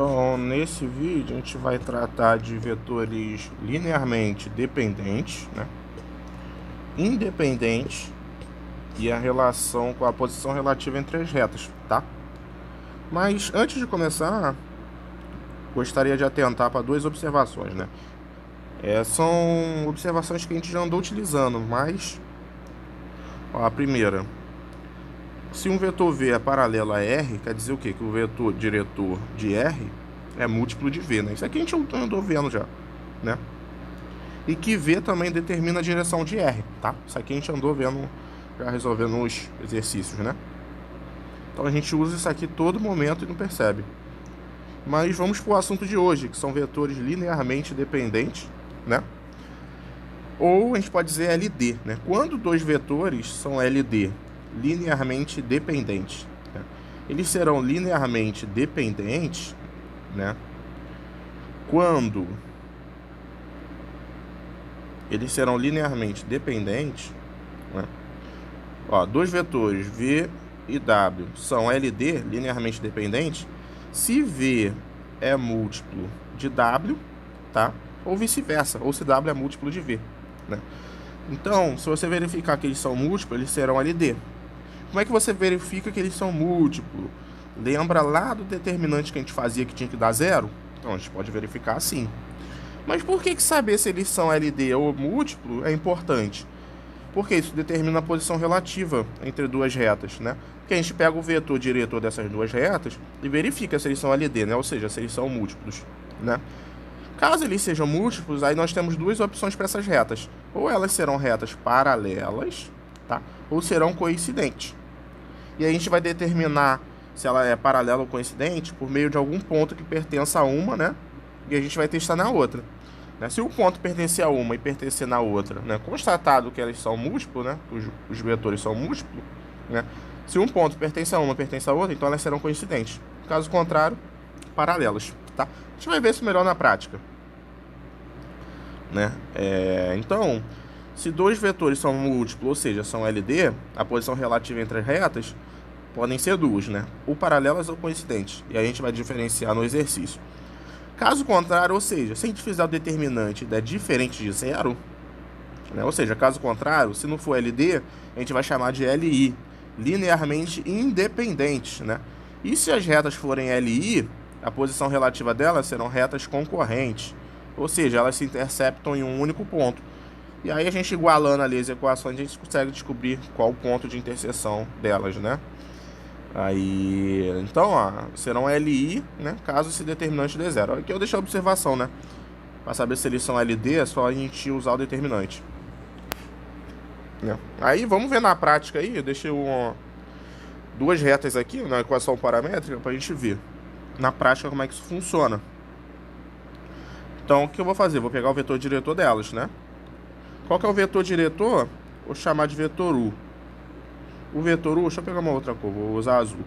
Então, nesse vídeo, a gente vai tratar de vetores linearmente dependentes, né? Independentes e a relação com a posição relativa entre as retas, tá? Mas, antes de começar, gostaria de atentar para duas observações, né? São observações que a gente já andou utilizando, mas... Ó, a primeira... Se um vetor V é paralelo a R, quer dizer o quê? Que o vetor diretor de R é múltiplo de V, né? Isso aqui a gente andou vendo já, né? E que V também determina a direção de R, tá? Isso aqui a gente andou vendo, já resolvendo os exercícios, né? Então a gente usa isso aqui todo momento e não percebe. Mas vamos para o assunto de hoje, que são vetores linearmente dependentes, né? Ou a gente pode dizer LD, né? Quando dois vetores são LD, linearmente dependentes, né? Eles serão linearmente dependentes, né? Quando eles serão linearmente dependentes, né? Ó, dois vetores V e W são LD, linearmente dependentes, se V é múltiplo de W, tá? Ou vice-versa, ou se W é múltiplo de V, né? Então, se você verificar que eles são múltiplos, eles serão LD. Como é que você verifica que eles são múltiplos? Lembra lá do determinante que a gente fazia que tinha que dar zero? Então, a gente pode verificar assim. Mas por que saber se eles são LD ou múltiplo é importante? Porque isso determina a posição relativa entre duas retas, né? Porque a gente pega o vetor diretor dessas duas retas e verifica se eles são LD, né? Ou seja, se eles são múltiplos, né? Caso eles sejam múltiplos, aí nós temos duas opções para essas retas. Ou elas serão retas paralelas, tá? Ou serão coincidentes. E aí a gente vai determinar se ela é paralela ou coincidente por meio de algum ponto que pertença a uma, né? E a gente vai testar na outra, né? Se o ponto pertencer a uma e pertencer na outra, né? Constatado que elas são múltiplos, né? Os vetores são múltiplos, né? Se um ponto pertence a uma e pertence a outra, então elas serão coincidentes. Caso contrário, paralelas, tá? A gente vai ver isso melhor na prática, né? Então, se dois vetores são múltiplos, ou seja, são LD, a posição relativa entre as retas podem ser duas, né? Ou paralelas ou coincidentes. E aí a gente vai diferenciar no exercício. Caso contrário, ou seja, se a gente fizer o determinante der diferente de zero, né? Ou seja, caso contrário, se não for LD, a gente vai chamar de LI, linearmente independente, né? E se as retas forem LI, a posição relativa delas serão retas concorrentes, ou seja, elas se interceptam em um único ponto. E aí a gente igualando ali as equações, a gente consegue descobrir qual o ponto de interseção delas, né? Aí, então, ó, serão LI, né, caso esse determinante dê zero. Aqui eu deixei a observação, né? Para saber se eles são LD, é só a gente usar o determinante, né? Aí vamos ver na prática aí, eu deixei duas retas aqui na equação paramétrica para a gente ver na prática como é que isso funciona. Então, o que eu vou fazer? Vou pegar o vetor diretor delas, né? Qual que é o vetor diretor? Vou chamar de vetor U. O vetor U, deixa eu pegar uma outra cor, vou usar azul.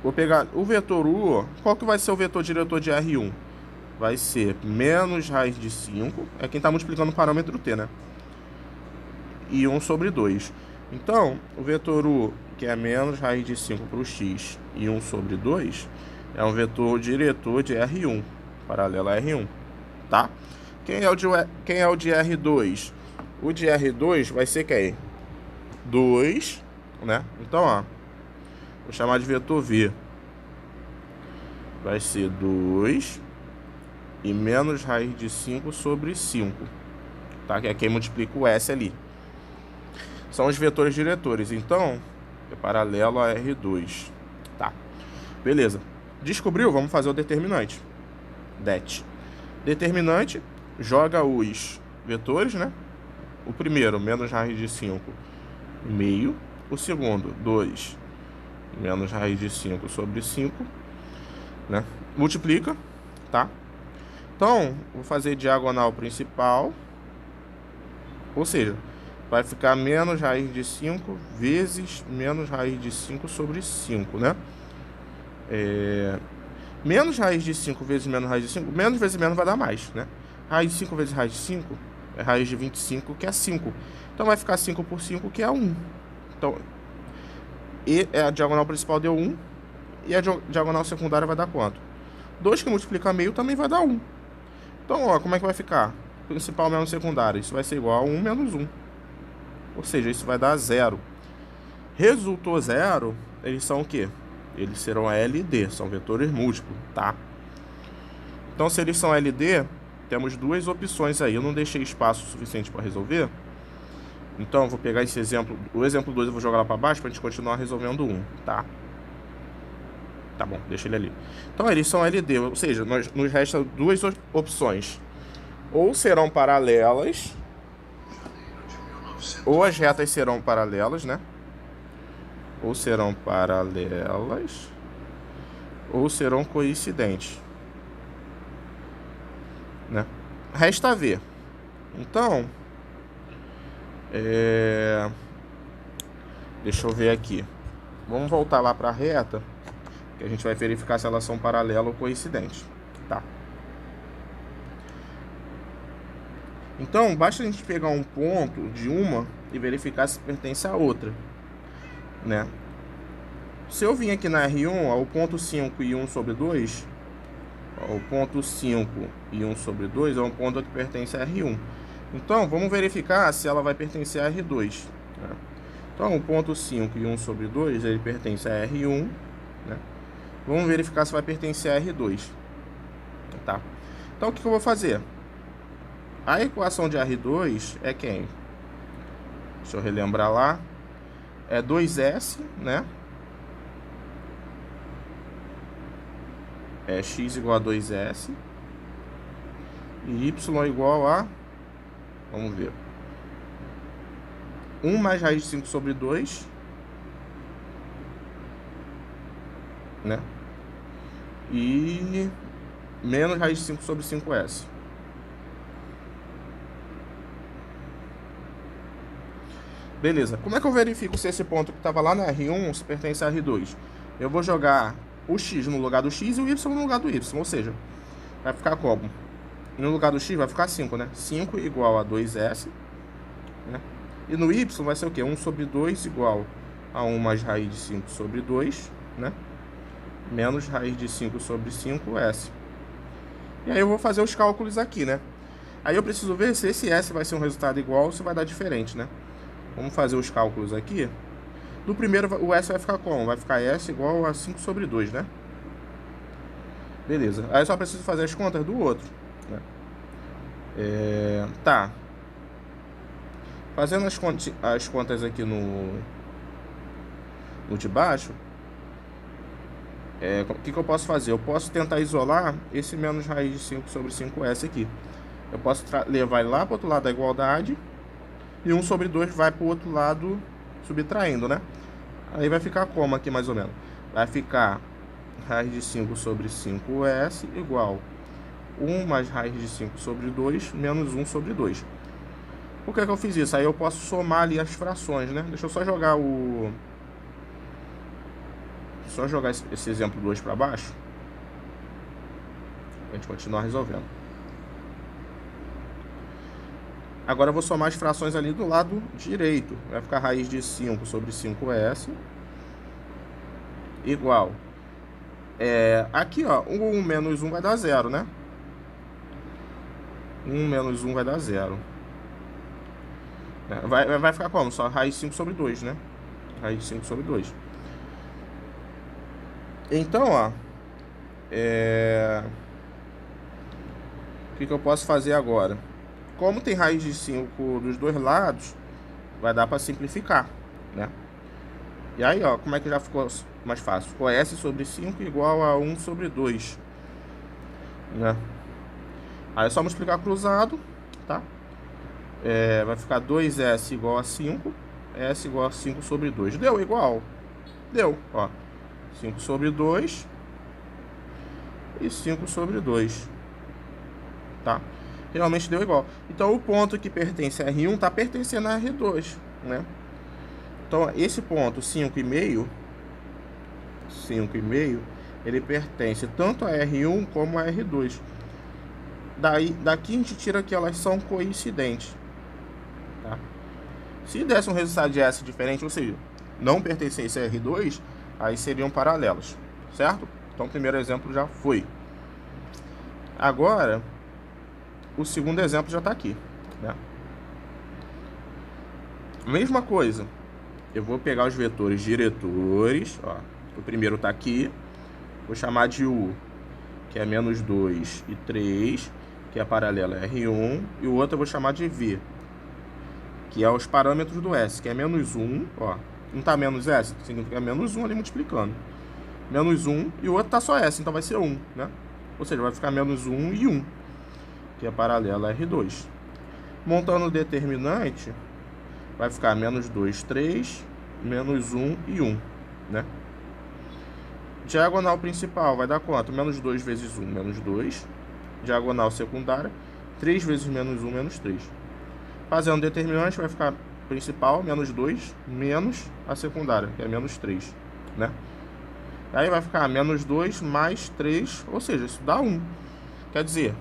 Vou pegar o vetor U, qual que vai ser o vetor diretor de R1? Vai ser menos raiz de 5, é quem está multiplicando o parâmetro T, né? E 1 sobre 2. Então, o vetor U, que é menos raiz de 5 para o x e 1 sobre 2, é um vetor diretor de R1, paralelo a R1, tá? Quem é o de R2? O de R2 vai ser quem? 2, né? Então, ó, vou chamar de vetor V. Vai ser 2 e menos raiz de 5 sobre 5, tá? Que é quem multiplica o S ali. São os vetores diretores, então, é paralelo a R2, tá? Beleza. Descobriu? Vamos fazer o determinante. Det. Determinante, joga os vetores, né? O primeiro, menos raiz de 5, meio. O segundo, 2, menos raiz de 5 sobre 5, né? Multiplica, tá? Então, vou fazer diagonal principal. Ou seja, vai ficar menos raiz de 5 vezes menos raiz de 5 sobre 5, né? Menos raiz de 5 vezes menos raiz de 5, menos vezes menos vai dar mais, né? Raiz de 5 vezes raiz de 5 é raiz de 25, que é 5. Então vai ficar 5 por 5, que é 1. Então, e a diagonal principal deu 1. e a diagonal secundária vai dar quanto? 2 que multiplica meio também vai dar 1. Então, ó, como é que vai ficar? Principal menos secundário. Isso vai ser igual a 1 menos 1. Ou seja, isso vai dar 0. Resultou 0, eles são o quê? Eles serão LD, são vetores múltiplos, tá? Então, se eles são LD, temos duas opções aí. Eu não deixei espaço suficiente para resolver. Então, eu vou pegar esse exemplo, o exemplo 2 eu vou jogar lá para baixo para a gente continuar resolvendo 1, tá? Tá bom, deixa ele ali. Então, eles são LD, ou seja, nos restam duas opções. Ou serão paralelas, ou as retas serão paralelas, né? Ou serão paralelas, ou serão coincidentes, né? Resta ver. Então, deixa eu ver aqui. Vamos voltar lá para a reta, que a gente vai verificar se elas são paralelas ou coincidentes, tá? Então, basta a gente pegar um ponto de uma e verificar se pertence a outra, né? Se eu vim aqui na R1, ó, o ponto 5 e 1 sobre 2, ó, o ponto 5 e 1 sobre 2 é um ponto que pertence a R1. Então, vamos verificar se ela vai pertencer a R2, né? Então, o ponto 5 e 1 sobre 2, ele pertence a R1, né? Vamos verificar se vai pertencer a R2, tá? Então, o que eu vou fazer? A equação de R2 é quem? Deixa eu relembrar lá. É 2S, né? É x igual a 2S. E y igual a... Vamos ver. 1 mais raiz de 5 sobre 2. Né? E menos raiz de 5 sobre 5S. Beleza. Como é que eu verifico se esse ponto que estava lá na R1 se pertence a R2? Eu vou jogar o x no lugar do x e o y no lugar do y. Ou seja, vai ficar como? No lugar do x vai ficar 5, né? 5 igual a 2S. Né? E no y vai ser o quê? 1 sobre 2 igual a 1 mais raiz de 5 sobre 2. Né? Menos raiz de 5 sobre 5S. E aí eu vou fazer os cálculos aqui, né? Aí eu preciso ver se esse S vai ser um resultado igual ou se vai dar diferente, né? Vamos fazer os cálculos aqui. Do primeiro, o S vai ficar como? Vai ficar S igual a 5 sobre 2, né? Beleza. Aí eu só preciso fazer as contas do outro, né? Tá. Fazendo as contas aqui no de baixo, o que eu posso fazer? Eu posso tentar isolar esse menos raiz de 5 sobre 5S aqui. Eu posso levar ele lá para o outro lado da igualdade. E 1 sobre 2 vai para o outro lado, subtraindo, né? Aí vai ficar como aqui, mais ou menos? Vai ficar raiz de 5 sobre 5S igual 1 mais raiz de 5 sobre 2 menos 1 sobre 2. Por que eu fiz isso? Aí eu posso somar ali as frações, né? Deixa eu só jogar esse exemplo 2 para baixo. A gente continuar resolvendo. Agora eu vou somar as frações ali do lado direito. Vai ficar raiz de 5 sobre 5S igual. Aqui, ó, 1 menos 1 vai dar 0, né? 1 menos 1 vai dar 0. Vai ficar como? Só raiz de 5 sobre 2, né? Raiz de 5 sobre 2. Então, ó, o que eu posso fazer agora? Como tem raiz de 5 dos dois lados, vai dar para simplificar, né? E aí, ó, como é que já ficou mais fácil? Ficou S sobre 5 igual a 1 sobre 2, né? Aí é só multiplicar cruzado, tá? Vai ficar 2S igual a 5, S igual a 5 sobre 2. Deu igual? Deu, ó. 5 sobre 2 e 5 sobre 2, tá? Realmente deu igual. Então, o ponto que pertence a R1 está pertencendo a R2, né? Então, esse ponto 5,5, ele pertence tanto a R1 como a R2. Daqui a gente tira que elas são coincidentes, tá? Se desse um resultado de S diferente, ou seja, não pertencesse a R2, aí seriam paralelos, certo? Então o primeiro exemplo já foi. Agora, o segundo exemplo já está aqui, né? Mesma coisa, eu vou pegar os vetores diretores, ó, o primeiro está aqui, vou chamar de U, que é menos 2 e 3, que é paralela R1, e o outro eu vou chamar de V, que é os parâmetros do S, que é menos 1, ó, não tá menos S, significa menos 1 ali multiplicando, menos 1, e o outro tá só S, então vai ser 1, né? Ou seja, vai ficar menos 1 e 1, que é paralela R2. Montando o determinante, vai ficar menos 2, 3, menos 1 e 1, né? Diagonal principal vai dar quanto? Menos 2 vezes 1, menos 2. Diagonal secundária, 3 vezes menos 1, menos 3. Fazendo determinante, vai ficar principal, menos 2, menos a secundária, que é menos 3, né? Aí vai ficar menos 2 mais 3, ou seja, isso dá 1. Quer dizer,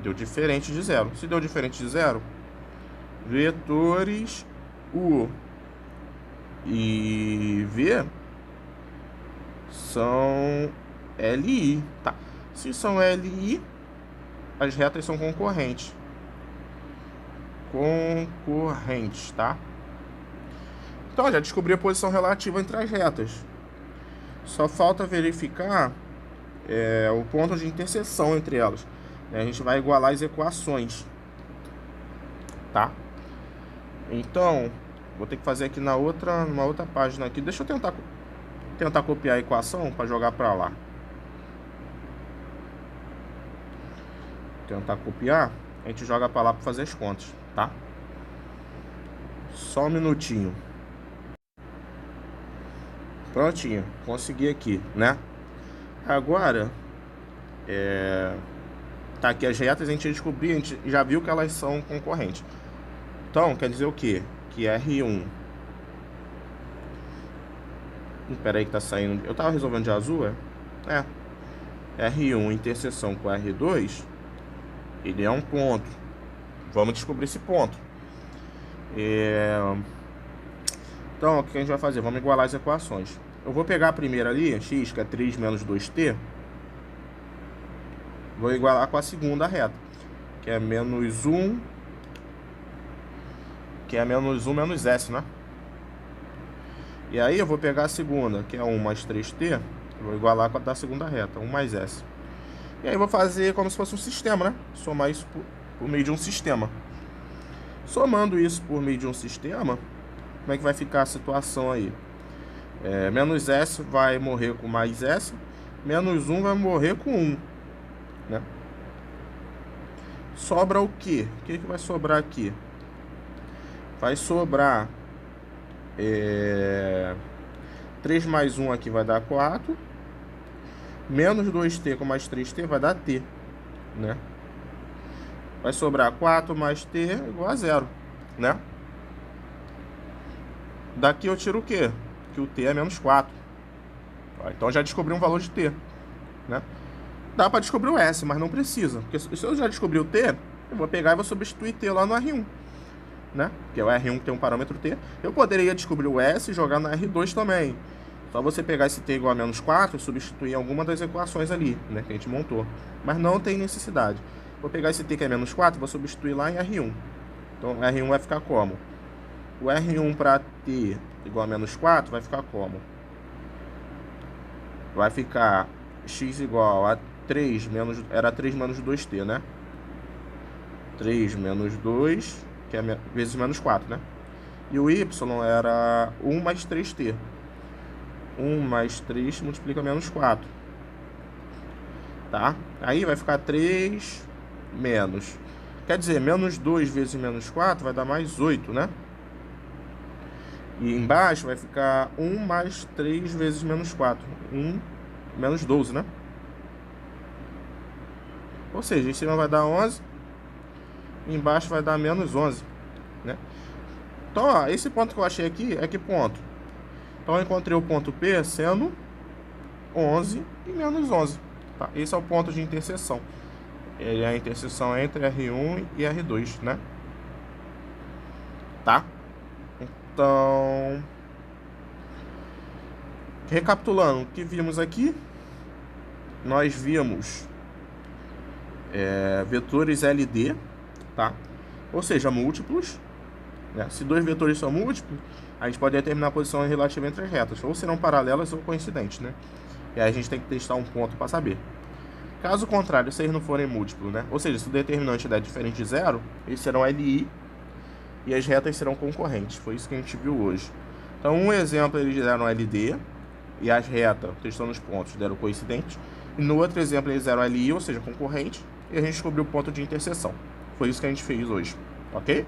deu diferente de zero. Se deu diferente de zero, vetores U e V são LI, tá? Se são LI, as retas são concorrentes. Concorrentes, tá? Então, já descobri a posição relativa entre as retas. Só falta verificar o ponto de interseção entre elas. A gente vai igualar as equações, tá? Então, vou ter que fazer aqui numa outra página aqui. Deixa eu tentar copiar a equação para jogar para lá. Tentar copiar, a gente joga para lá para fazer as contas, tá? Só um minutinho. Prontinho, consegui aqui, né? Agora, tá aqui as retas, a gente descobriu, a gente já viu que elas são concorrentes. Então, quer dizer o quê? Que R1... Espera aí que tá saindo... Eu tava resolvendo de azul, R1 interseção com R2, ele é um ponto. Vamos descobrir esse ponto. Então, o que a gente vai fazer? Vamos igualar as equações. Eu vou pegar a primeira ali, x, que é 3 menos 2t. Vou igualar com a segunda reta, que é menos 1, menos s, né? E aí eu vou pegar a segunda, que é 1 mais 3t, vou igualar com a da segunda reta, 1 mais s. E aí vou fazer como se fosse um sistema, né? Somar isso por meio de um sistema. Somando isso por meio de um sistema, como é que vai ficar a situação aí? Menos s vai morrer com mais s, menos 1 vai morrer com 1, né? Sobra o quê? O que vai sobrar aqui? Vai sobrar 3 mais 1 aqui vai dar 4. Menos 2t com mais 3t vai dar t, né? Vai sobrar 4 mais t igual a 0, né? Daqui eu tiro o quê? Que o t é menos 4. Então já descobri um valor de t, né? Dá para descobrir o s, mas não precisa. Porque se eu já descobri o t, eu vou pegar e vou substituir t lá no R1, né? Que é o R1 que tem um parâmetro t. Eu poderia descobrir o s e jogar no R2 também. Só você pegar esse t igual a menos 4 e substituir alguma das equações ali, né? Que a gente montou. Mas não tem necessidade. Vou pegar esse t que é menos 4 e vou substituir lá em R1. Então, R1 vai ficar como? O R1 para t igual a menos 4 vai ficar como? Vai ficar x igual a 3 menos... Era 3 menos 2t, né? 3 menos 2, que é vezes menos 4, né? E o y era 1 mais 3t. 1 mais 3 multiplica menos 4. Tá? Aí vai ficar 3 menos... Quer dizer, menos 2 vezes menos 4 vai dar mais 8, né? E embaixo vai ficar 1 mais 3 vezes menos 4. 1 menos 12, né? Ou seja, em cima vai dar 11. E embaixo vai dar menos 11, né? Então, ó, esse ponto que eu achei aqui é que ponto? Então, eu encontrei o ponto P sendo 11 e menos 11. Tá? Esse é o ponto de interseção. Ele é a interseção entre R1 e R2, né? Tá? Então, recapitulando o que vimos aqui, nós vimos vetores LD, tá? Ou seja, múltiplos, né? Se dois vetores são múltiplos, a gente pode determinar a posição relativa entre as retas, ou serão paralelas ou coincidentes, né? E aí a gente tem que testar um ponto para saber. Caso contrário, se eles não forem múltiplos, né? Ou seja, se o determinante der diferente de zero, eles serão LI e as retas serão concorrentes. Foi isso que a gente viu hoje. Então, um exemplo, eles deram LD e as retas, testando os pontos, deram coincidentes. E no outro exemplo, eles deram LI, ou seja, concorrente, e a gente descobriu o ponto de interseção. Foi isso que a gente fez hoje, ok?